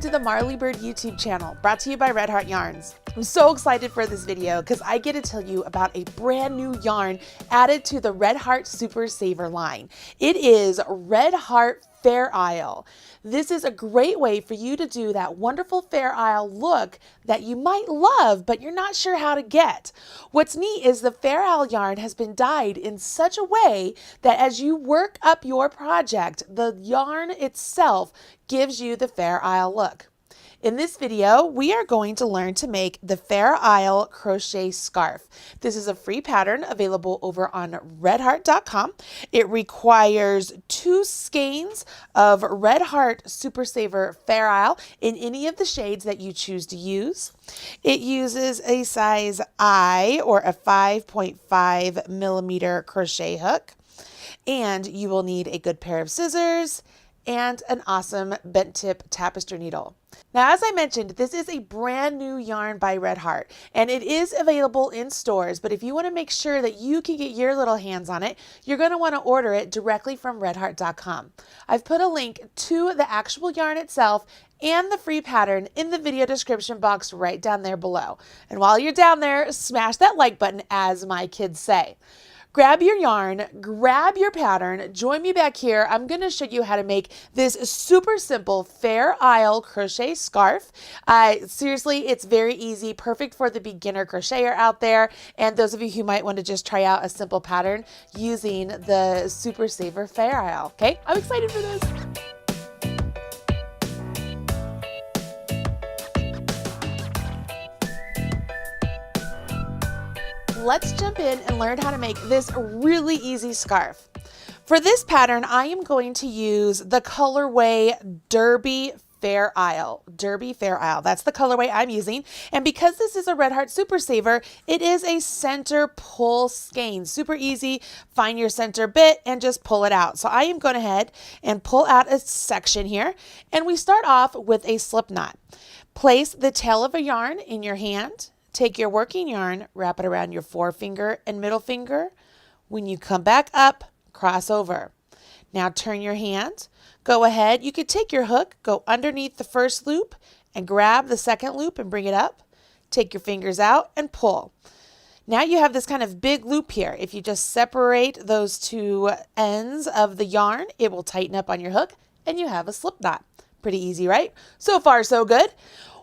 to the Marley Bird YouTube channel, brought to you by Red Heart Yarns. I'm so excited for this video because I get to tell you about a brand new yarn added to the Red Heart Super Saver line. It is Red Heart Fair Isle. This is a great way for you to do that wonderful Fair Isle look that you might love, but you're not sure how to get. What's neat is the Fair Isle yarn has been dyed in such a way that as you work up your project, the yarn itself gives you the Fair Isle look. In this video, we are going to learn to make the Fair Isle crochet scarf. This is a free pattern available over on redheart.com. It requires 2 skeins of Red Heart Super Saver Fair Isle in any of the shades that you choose to use. It uses a size I or a 5.5 millimeter crochet hook, and you will need a good pair of scissors and an awesome bent tip tapestry needle. Now, as I mentioned, this is a brand new yarn by Red Heart, and it is available in stores, but if you want to make sure that you can get your little hands on it, you're going to want to order it directly from redheart.com. I've put a link to the actual yarn itself and the free pattern in the video description box right down there below. And while you're down there, smash that like button, as my kids say. Grab your yarn, grab your pattern, join me back here. I'm going to show you how to make this super simple Fair Isle crochet scarf. Seriously, it's very easy, perfect for the beginner crocheter out there, and those of you who might want to just try out a simple pattern using the Super Saver Fair Isle. Okay, I'm excited for this. Let's jump in and learn how to make this really easy scarf. For this pattern, I am going to use the colorway Derby Fair Isle. Derby Fair Isle, that's the colorway I'm using. And because this is a Red Heart Super Saver, it is a center pull skein. Super easy, find your center bit and just pull it out. So I am going ahead and pull out a section here, and we start off with a slip knot. Place the tail of a yarn in your hand. Take your working yarn, wrap it around your forefinger and middle finger. When you come back up, cross over. Now turn your hand. Go ahead. You could take your hook, go underneath the first loop and grab the second loop and bring it up. Take your fingers out and pull. Now you have this kind of big loop here. If you just separate those 2 ends of the yarn, it will tighten up on your hook and you have a slip knot. Pretty easy, right? So far, so good.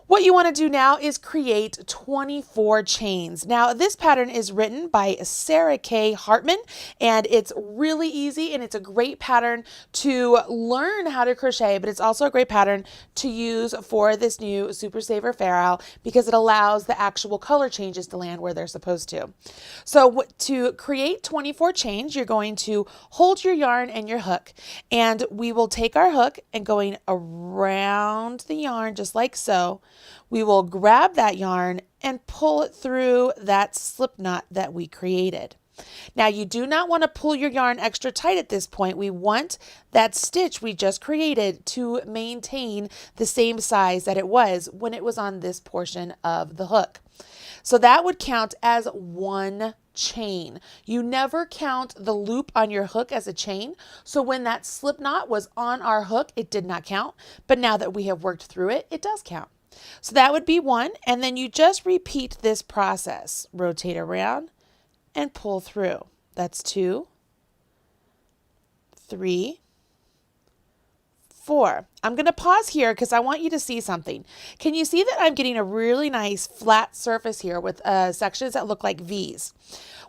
What you want to do now is create 24 chains. Now, this pattern is written by Sarah K. Hartman, and it's really easy, and it's a great pattern to learn how to crochet, but it's also a great pattern to use for this new Super Saver Fair Isle because it allows the actual color changes to land where they're supposed to. So to create 24 chains, you're going to hold your yarn and your hook, and we will take our hook and going around the yarn just like so. We will grab that yarn and pull it through that slip knot that we created. Now, you do not want to pull your yarn extra tight at this point. We want that stitch we just created to maintain the same size that it was when it was on this portion of the hook. So that would count as 1 chain. You never count the loop on your hook as a chain. So when that slip knot was on our hook, it did not count. But now that we have worked through it, it does count. So that would be 1, and then you just repeat this process. Rotate around and pull through. That's 2, 3, 4. I'm going to pause here because I want you to see something. Can you see that I'm getting a really nice flat surface here with sections that look like V's?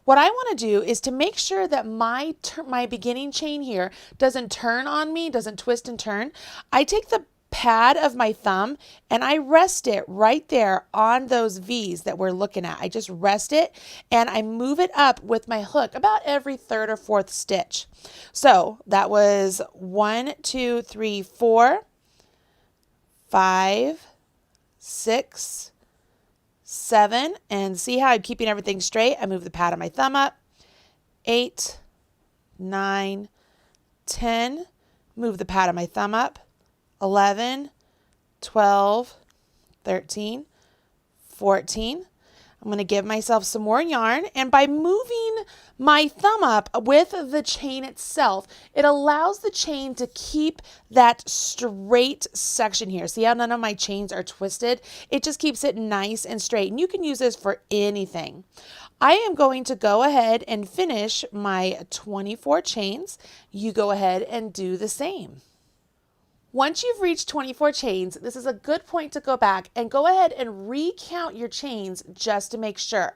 What I want to do is to make sure that my beginning chain here doesn't turn on me, doesn't twist and turn. I take the pad of my thumb and I rest it right there on those V's that we're looking at. I just rest it and I move it up with my hook about every 3rd or 4th stitch. So that was 1, 2, 3, 4, 5, 6, 7, and see how I'm keeping everything straight? I move the pad of my thumb up. 8, 9, 10, move the pad of my thumb up. 11, 12, 13, 14. I'm going to give myself some more yarn, and by moving my thumb up with the chain itself, it allows the chain to keep that straight section here. See how none of my chains are twisted? It just keeps it nice and straight, and you can use this for anything. I am going to go ahead and finish my 24 chains. You go ahead and do the same. Once you've reached 24 chains, this is a good point to go back and go ahead and recount your chains just to make sure.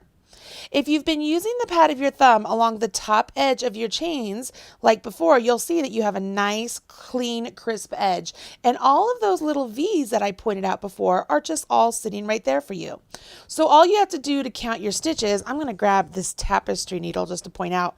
If you've been using the pad of your thumb along the top edge of your chains, like before, you'll see that you have a nice, clean, crisp edge. And all of those little V's that I pointed out before are just all sitting right there for you. So all you have to do to count your stitches, I'm going to grab this tapestry needle just to point out.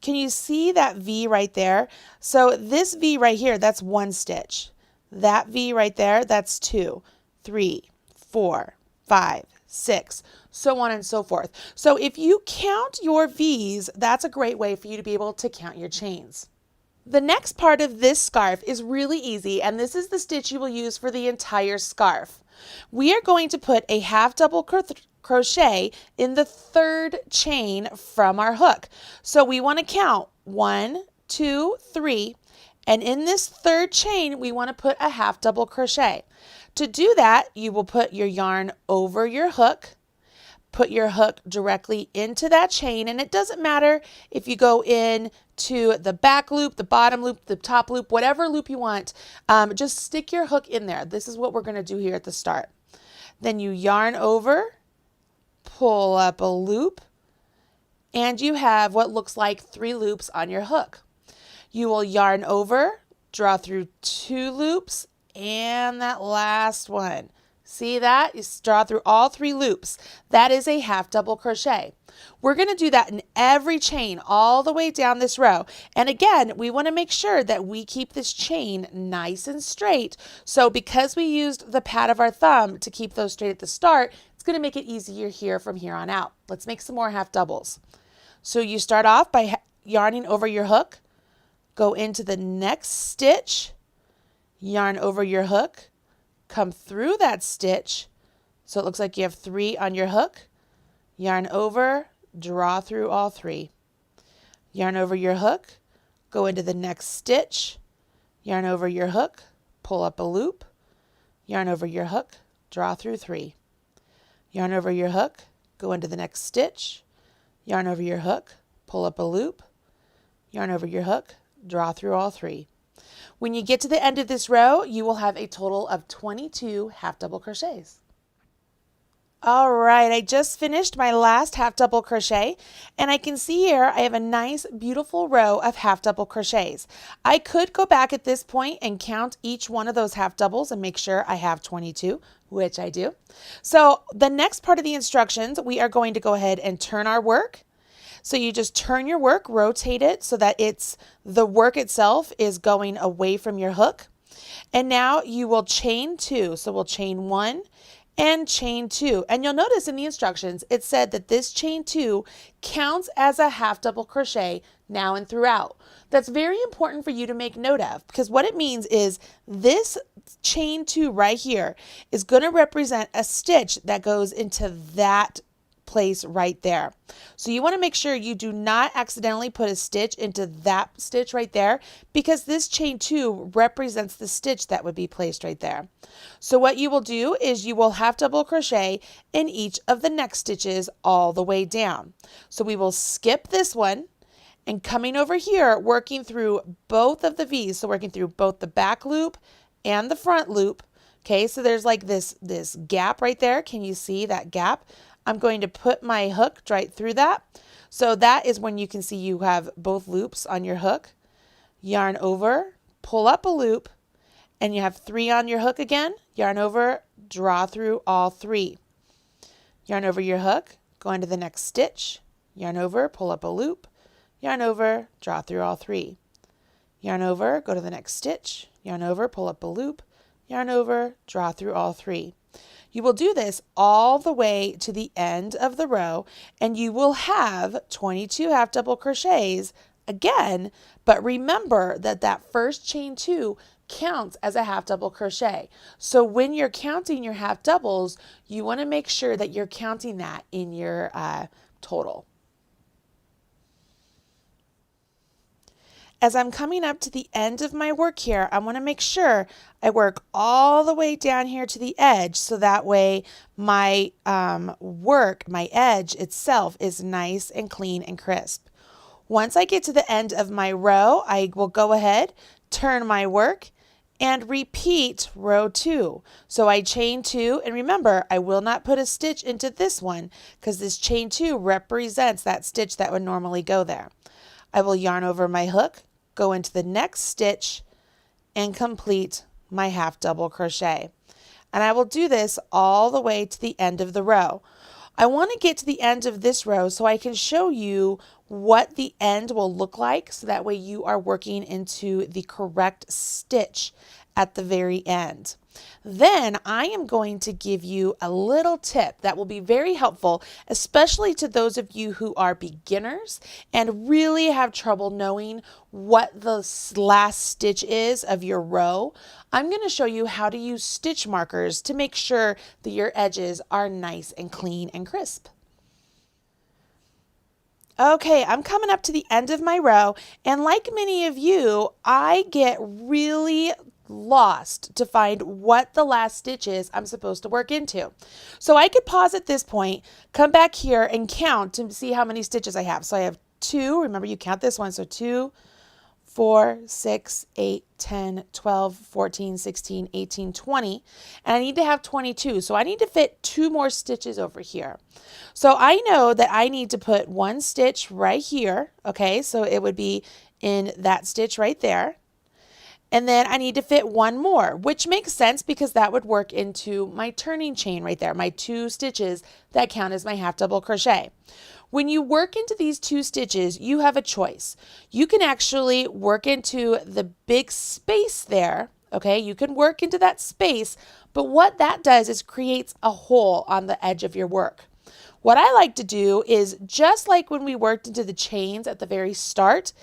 Can you see that V right there? So this V right here, that's one stitch. That V right there, that's 2, 3, 4, 5, 6, so on and so forth. So if you count your V's, that's a great way for you to be able to count your chains. The next part of this scarf is really easy, and this is the stitch you will use for the entire scarf. We are going to put a half double crochet in the third chain from our hook. So we want to count 1, 2, 3. And in this third chain, we want to put a half double crochet. To do that, you will put your yarn over your hook, put your hook directly into that chain, and it doesn't matter if you go in to the back loop, the bottom loop, the top loop, whatever loop you want, just stick your hook in there. This is what we're going to do here at the start. Then you yarn over, pull up a loop, and you have what looks like 3 loops on your hook. You will yarn over, draw through 2 loops, and that last one. See that? You draw through all 3 loops. That is a half double crochet. We're going to do that in every chain all the way down this row. And again, we want to make sure that we keep this chain nice and straight. So because we used the pad of our thumb to keep those straight at the start, it's going to make it easier here from here on out. Let's make some more half doubles. So you start off by yarning over your hook. Go into the next stitch, yarn over your hook, come through that stitch, so it looks like you have 3 on your hook, yarn over, draw through all 3. Yarn over your hook, go into the next stitch, yarn over your hook, pull up a loop, yarn over your hook, draw through 3. Yarn over your hook, go into the next stitch, yarn over your hook, pull up a loop, yarn over your hook, draw through all 3. When you get to the end of this row, you will have a total of 22 half double crochets. All right, I just finished my last half double crochet, and I can see here I have a nice beautiful row of half double crochets. I could go back at this point and count each one of those half doubles and make sure I have 22, which I do. So the next part of the instructions, we are going to go ahead and turn our work. So you just turn your work, rotate it so that the work itself is going away from your hook. And now you will chain 2. So we'll chain 1 and chain 2. And you'll notice in the instructions, it said that this chain 2 counts as a half double crochet now and throughout. That's very important for you to make note of, because what it means is this chain 2 right here is going to represent a stitch that goes into that place right there. So you want to make sure you do not accidentally put a stitch into that stitch right there, because this chain 2 represents the stitch that would be placed right there. So what you will do is you will half double crochet in each of the next stitches all the way down. So we will skip this one and coming over here working through both of the V's, so working through both the back loop and the front loop. Okay, so there's like this gap right there. Can you see that gap? I'm going to put my hook right through that. So that is when you can see you have both loops on your hook. Yarn over, pull up a loop, and you have 3 on your hook again. Yarn over, draw through all 3. Yarn over your hook, go into the next stitch. Yarn over, pull up a loop. Yarn over, draw through all 3. Yarn over, go to the next stitch. Yarn over, pull up a loop. Yarn over, draw through all 3. You will do this all the way to the end of the row, and you will have 22 half double crochets again, but remember that that first chain 2 counts as a half double crochet. So when you're counting your half doubles, you want to make sure that you're counting that in your total. As I'm coming up to the end of my work here, I want to make sure I work all the way down here to the edge, so that way my my edge itself is nice and clean and crisp. Once I get to the end of my row, I will go ahead, turn my work, and repeat row 2. So I chain 2, and remember, I will not put a stitch into this one because this chain 2 represents that stitch that would normally go there. I will yarn over my hook, go into the next stitch, and complete my half double crochet. And I will do this all the way to the end of the row. I want to get to the end of this row so I can show you what the end will look like, so that way you are working into the correct stitch at the very end. Then I am going to give you a little tip that will be very helpful, especially to those of you who are beginners and really have trouble knowing what the last stitch is of your row. I'm going to show you how to use stitch markers to make sure that your edges are nice and clean and crisp. Okay, I'm coming up to the end of my row, and like many of you, I get really lost to find what the last stitch is I'm supposed to work into. So I could pause at this point, come back here and count to see how many stitches I have. So I have 2, remember you count this one, so 2, 4, 6, 8, 10, 12, 14, 16, 18, 20, and I need to have 22. So I need to fit 2 more stitches over here. So I know that I need to put 1 stitch right here, okay, so it would be in that stitch right there. And then I need to fit 1 more, which makes sense because that would work into my turning chain right there, my 2 stitches that count as my half double crochet. When you work into these 2 stitches, you have a choice. You can actually work into the big space there, okay? You can work into that space, but what that does is creates a hole on the edge of your work. What I like to do is, just like when we worked into the chains at the very start,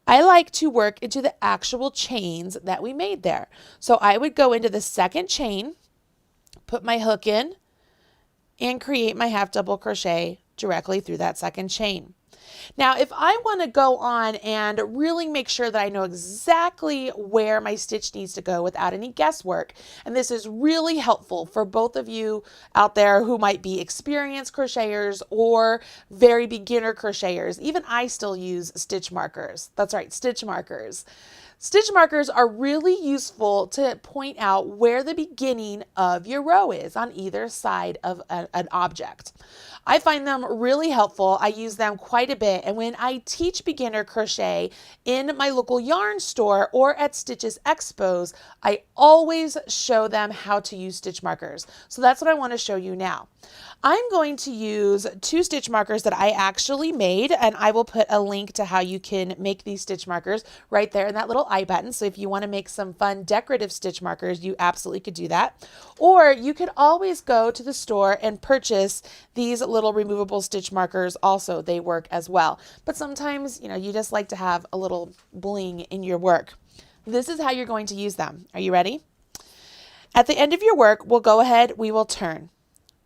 I like to work into the actual chains that we made there. So I would go into the second chain, put my hook in, and create my half double crochet directly through that second chain. Now, if I want to go on and really make sure that I know exactly where my stitch needs to go without any guesswork, and this is really helpful for both of you out there who might be experienced crocheters or very beginner crocheters. Even I still use stitch markers. That's right, stitch markers. Stitch markers are really useful to point out where the beginning of your row is on either side of an object. I find them really helpful. I use them quite a bit, and when I teach beginner crochet in my local yarn store or at Stitches Expos, I always show them how to use stitch markers. So that's what I want to show you now. I'm going to use 2 stitch markers that I actually made, and I will put a link to how you can make these stitch markers right there in that little I button. So if you want to make some fun decorative stitch markers, you absolutely could do that. Or you could always go to the store and purchase these little removable stitch markers also. They work as well. But sometimes, you just like to have a little bling in your work. This is how you're going to use them. Are you ready? At the end of your work, we'll go ahead, we will turn.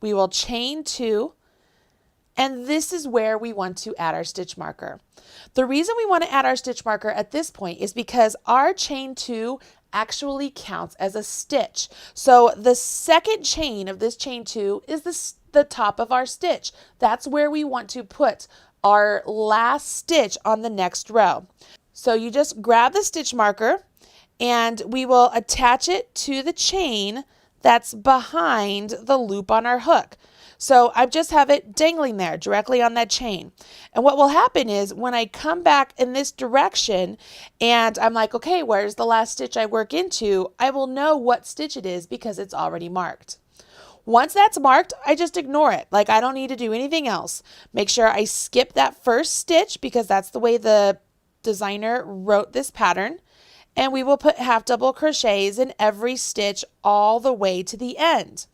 We will chain 2, and this is where we want to add our stitch marker. The reason we want to add our stitch marker at this point is because our chain 2 actually counts as a stitch. So the second chain of this chain 2 is the top of our stitch. That's where we want to put our last stitch on the next row. So you just grab the stitch marker, and we will attach it to the chain that's behind the loop on our hook. So I just have it dangling there directly on that chain. And what will happen is when I come back in this direction and I'm like, okay, where's the last stitch I work into? I will know what stitch it is because it's already marked. Once that's marked, I just ignore it. Like, I don't need to do anything else. Make sure I skip that first stitch because that's the way the designer wrote this pattern. And we will put half double crochets in every stitch all the way to the end.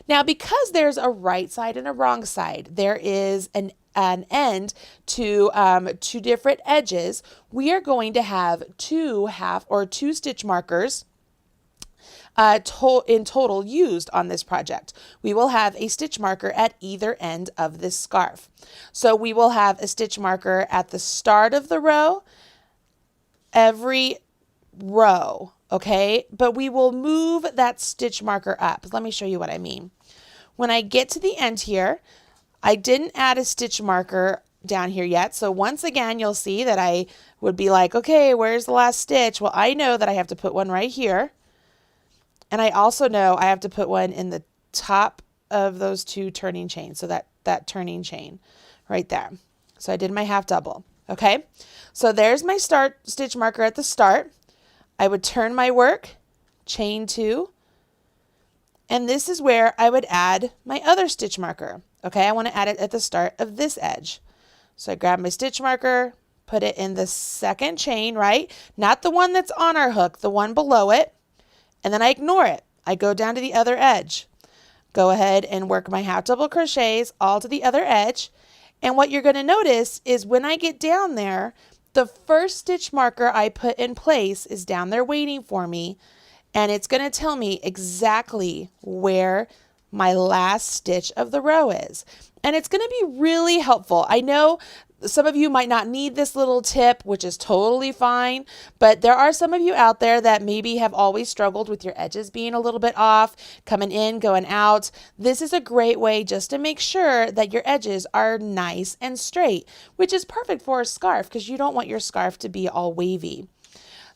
Now, because there's a right side and a wrong side, there is an end to 2 different edges, we are going to have 2 stitch markers in total used on this project. We will have a stitch marker at either end of this scarf. So we will have a stitch marker at the start of the row, every row, okay? But we will move that stitch marker up. Let me show you what I mean. When I get to the end here, I didn't add a stitch marker down here yet. So once again, you'll see that I would be like, okay, where's the last stitch? Well, I know that I have to put one right here. And I also know I have to put one in the top of those two turning chains. So that turning chain right there. So I did my half double. Okay. So there's my start stitch marker at the start. I would turn my work, chain 2, and this is where I would add my other stitch marker. Okay, I want to add it at the start of this edge. So I grab my stitch marker, put it in the second chain, right? Not the one that's on our hook, the one below it, and then I ignore it. I go down to the other edge. Go ahead and work my half double crochets all to the other edge. And what you're going to notice is when I get down there, the first stitch marker I put in place is down there waiting for me, and it's going to tell me exactly where my last stitch of the row is. And it's going to be really helpful. I know some of you might not need this little tip, which is totally fine, but there are some of you out there that maybe have always struggled with your edges being a little bit off, coming in, going out. This is a great way just to make sure that your edges are nice and straight, which is perfect for a scarf because you don't want your scarf to be all wavy.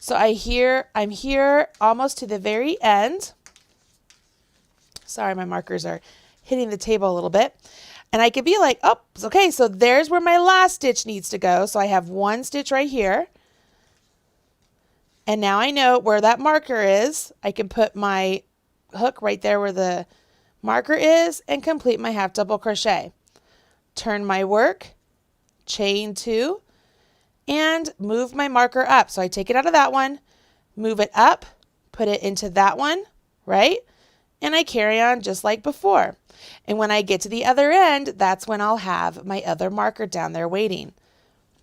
So I'm here almost to the very end. Sorry, my markers are hitting the table a little bit. And I could be like, oh, okay, so there's where my last stitch needs to go. So I have one stitch right here. And now I know where that marker is. I can put my hook right there where the marker is and complete my half double crochet. Turn my work, chain 2, and move my marker up. So I take it out of that one, move it up, put it into that one, right? And I carry on just like before. And when I get to the other end, that's when I'll have my other marker down there waiting.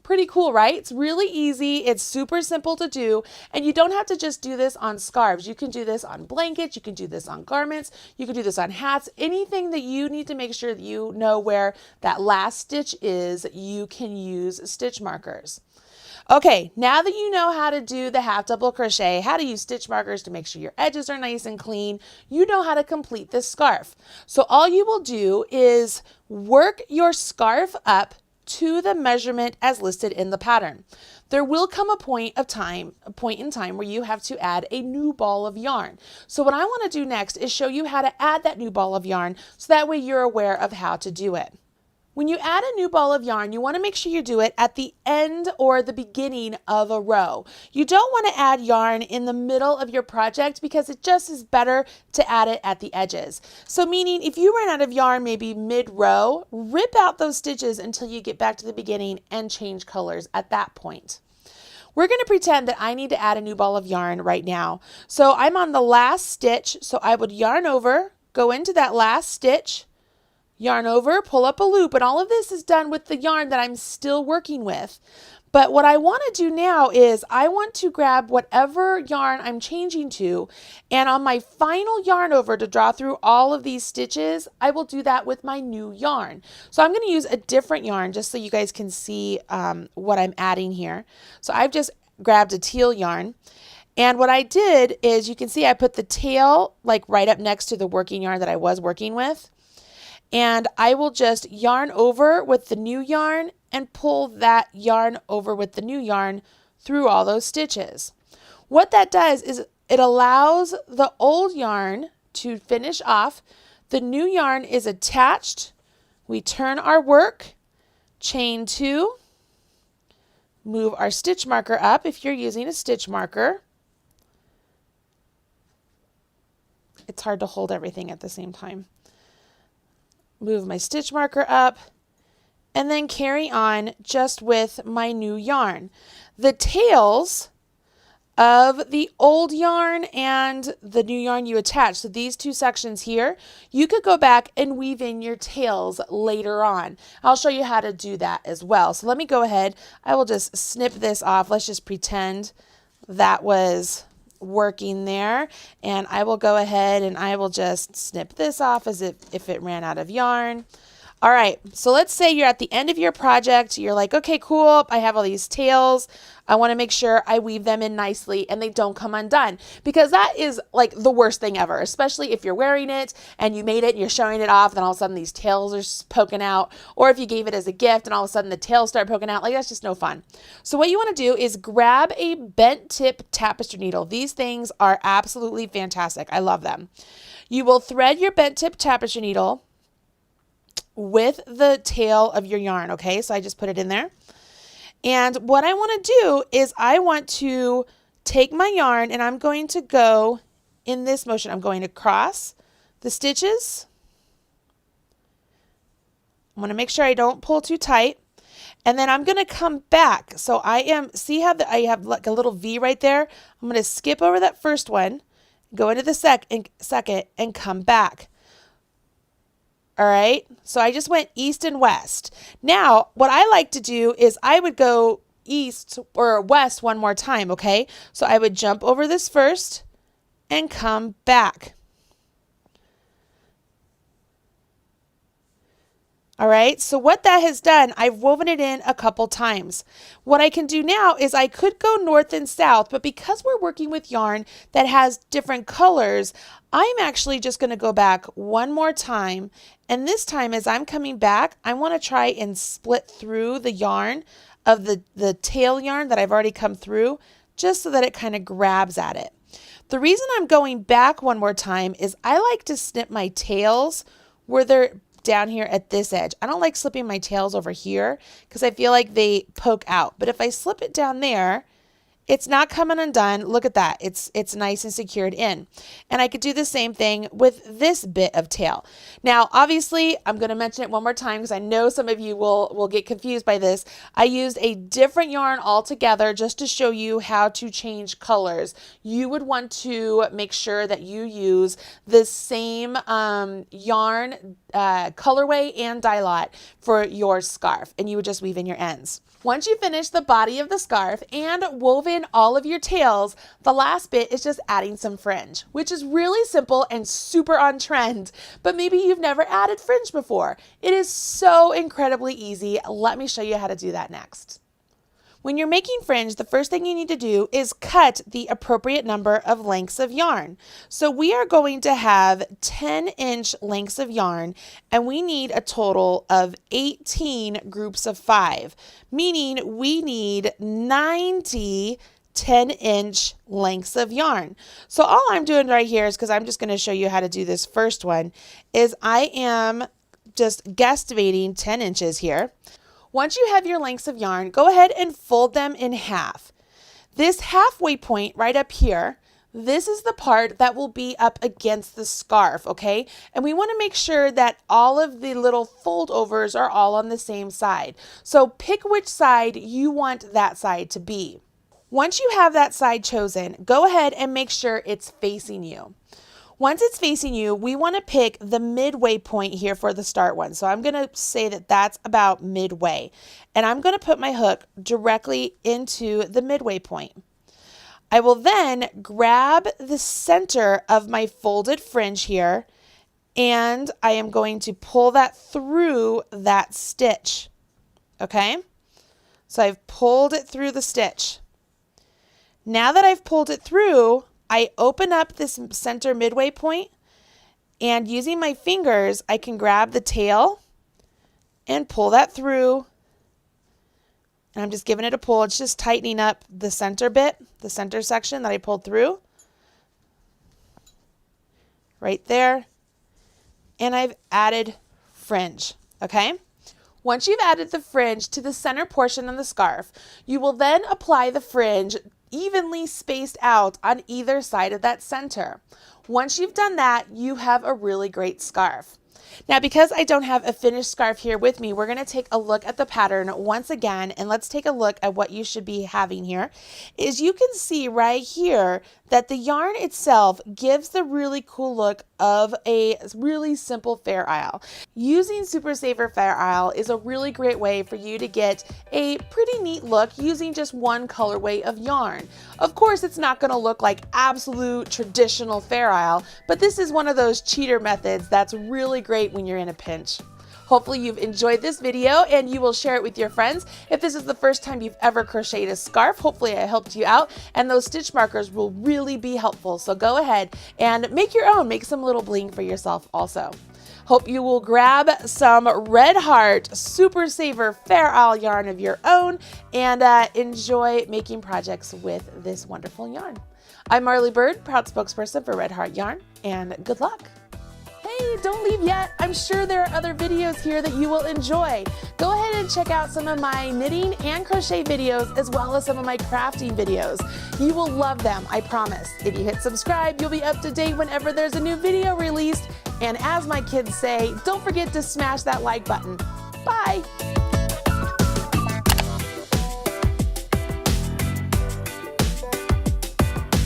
Pretty cool, right? It's really easy. It's super simple to do. And you don't have to just do this on scarves. You can do this on blankets. You can do this on garments. You can do this on hats. Anything that you need to make sure that you know where that last stitch is, you can use stitch markers. Okay, now that you know how to do the half double crochet, how to use stitch markers to make sure your edges are nice and clean, you know how to complete this scarf. So all you will do is work your scarf up to the measurement as listed in the pattern. There will come a point in time where you have to add a new ball of yarn. So what I want to do next is show you how to add that new ball of yarn so that way you're aware of how to do it. When you add a new ball of yarn, you want to make sure you do it at the end or the beginning of a row. You don't want to add yarn in the middle of your project because it just is better to add it at the edges. So meaning if you run out of yarn maybe mid-row, rip out those stitches until you get back to the beginning and change colors at that point. We're going to pretend that I need to add a new ball of yarn right now. So I'm on the last stitch, so I would yarn over, go into that last stitch, yarn over, pull up a loop, and all of this is done with the yarn that I'm still working with. But what I want to do now is I want to grab whatever yarn I'm changing to, and on my final yarn over to draw through all of these stitches, I will do that with my new yarn. So I'm going to use a different yarn just so you guys can see what I'm adding here. So I've just grabbed a teal yarn. And what I did is you can see I put the tail like right up next to the working yarn that I was working with. And I will just yarn over with the new yarn and pull that yarn over with the new yarn through all those stitches. What that does is it allows the old yarn to finish off. The new yarn is attached. We turn our work, chain 2, move our stitch marker up if you're using a stitch marker. It's hard to hold everything at the same time. Move my stitch marker up, and then carry on just with my new yarn. The tails of the old yarn and the new yarn you attach, so these two sections here, you could go back and weave in your tails later on. I'll show you how to do that as well. So let me go ahead. I will just snip this off. Let's just pretend that was working there, and I will go ahead and I will just snip this off as if it ran out of yarn. All right, so let's say you're at the end of your project. You're like, okay, cool. I have all these tails. I want to make sure I weave them in nicely and they don't come undone, because that is like the worst thing ever, especially if you're wearing it and you made it and you're showing it off, then all of a sudden these tails are poking out, or if you gave it as a gift and all of a sudden the tails start poking out, like that's just no fun. So what you want to do is grab a bent tip tapestry needle. These things are absolutely fantastic. I love them. You will thread your bent tip tapestry needle with the tail of your yarn. Okay, so I just put it in there. And what I want to do is I want to take my yarn and I'm going to go in this motion. I'm going across the stitches. I want to make sure I don't pull too tight. And then I'm going to come back. So see how I have like a little V right there? I'm going to skip over that first one, go into the second and come back. All right, so I just went east and west. Now, what I like to do is I would go east or west one more time, okay? So I would jump over this first and come back. All right, so what that has done, I've woven it in a couple times. What I can do now is I could go north and south, but because we're working with yarn that has different colors, I'm actually just going to go back one more time. And this time as I'm coming back, I want to try and split through the yarn of the tail yarn that I've already come through, just so that it kind of grabs at it. The reason I'm going back one more time is I like to snip my tails where they're down here at this edge. I don't like slipping my tails over here because I feel like they poke out. But if I slip it down there, it's not coming undone. Look at that. It's nice and secured in. And I could do the same thing with this bit of tail. Now, obviously, I'm going to mention it one more time because I know some of you will get confused by this. I used a different yarn altogether just to show you how to change colors. You would want to make sure that you use the same yarn colorway and dye lot for your scarf, and you would just weave in your ends. Once you finish the body of the scarf and woven all of your tails, the last bit is just adding some fringe, which is really simple and super on trend, but maybe you've never added fringe before. It is so incredibly easy. Let me show you how to do that next. When you're making fringe, the first thing you need to do is cut the appropriate number of lengths of yarn. So we are going to have 10-inch lengths of yarn, and we need a total of 18 groups of 5, meaning we need 90 10-inch lengths of yarn. So all I'm doing right here is, because I'm just going to show you how to do this first one, is I am just guesstimating 10 inches here. Once you have your lengths of yarn, go ahead and fold them in half. This halfway point right up here, this is the part that will be up against the scarf, okay? And we want to make sure that all of the little fold overs are all on the same side. So pick which side you want that side to be. Once you have that side chosen, go ahead and make sure it's facing you. Once it's facing you, we want to pick the midway point here for the start one. So I'm going to say that that's about midway. And I'm going to put my hook directly into the midway point. I will then grab the center of my folded fringe here, and I am going to pull that through that stitch. Okay? So I've pulled it through the stitch. Now that I've pulled it through, I open up this center midway point, and using my fingers, I can grab the tail and pull that through. And I'm just giving it a pull. It's just tightening up the center bit, the center section that I pulled through. Right there. And I've added fringe, okay? Once you've added the fringe to the center portion of the scarf, you will then apply the fringe evenly spaced out on either side of that center. Once you've done that, you have a really great scarf. Now, because I don't have a finished scarf here with me, we're going to take a look at the pattern once again, and let's take a look at what you should be having here. Is you can see right here that the yarn itself gives the really cool look of a really simple Fair Isle. Using Super Saver Fair Isle is a really great way for you to get a pretty neat look using just one colorway of yarn. Of course, it's not going to look like absolute traditional Fair Isle, but this is one of those cheater methods that's really great when you're in a pinch. Hopefully you've enjoyed this video and you will share it with your friends. If this is the first time you've ever crocheted a scarf, hopefully I helped you out, and those stitch markers will really be helpful. So go ahead and make your own, make some little bling for yourself also. Hope you will grab some Red Heart Super Saver Fair Isle yarn of your own and enjoy making projects with this wonderful yarn. I'm Marley Bird, proud spokesperson for Red Heart Yarn, and good luck. Hey, don't leave yet. I'm sure there are other videos here that you will enjoy. Go ahead and check out some of my knitting and crochet videos as well as some of my crafting videos. You will love them, I promise. If you hit subscribe, you'll be up to date whenever there's a new video released. And as my kids say, don't forget to smash that like button. Bye.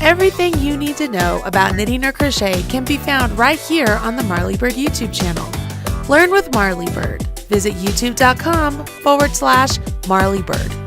Everything you need to know about knitting or crochet can be found right here on the Marley Bird YouTube channel. Learn with Marley Bird. Visit youtube.com/Marley Bird.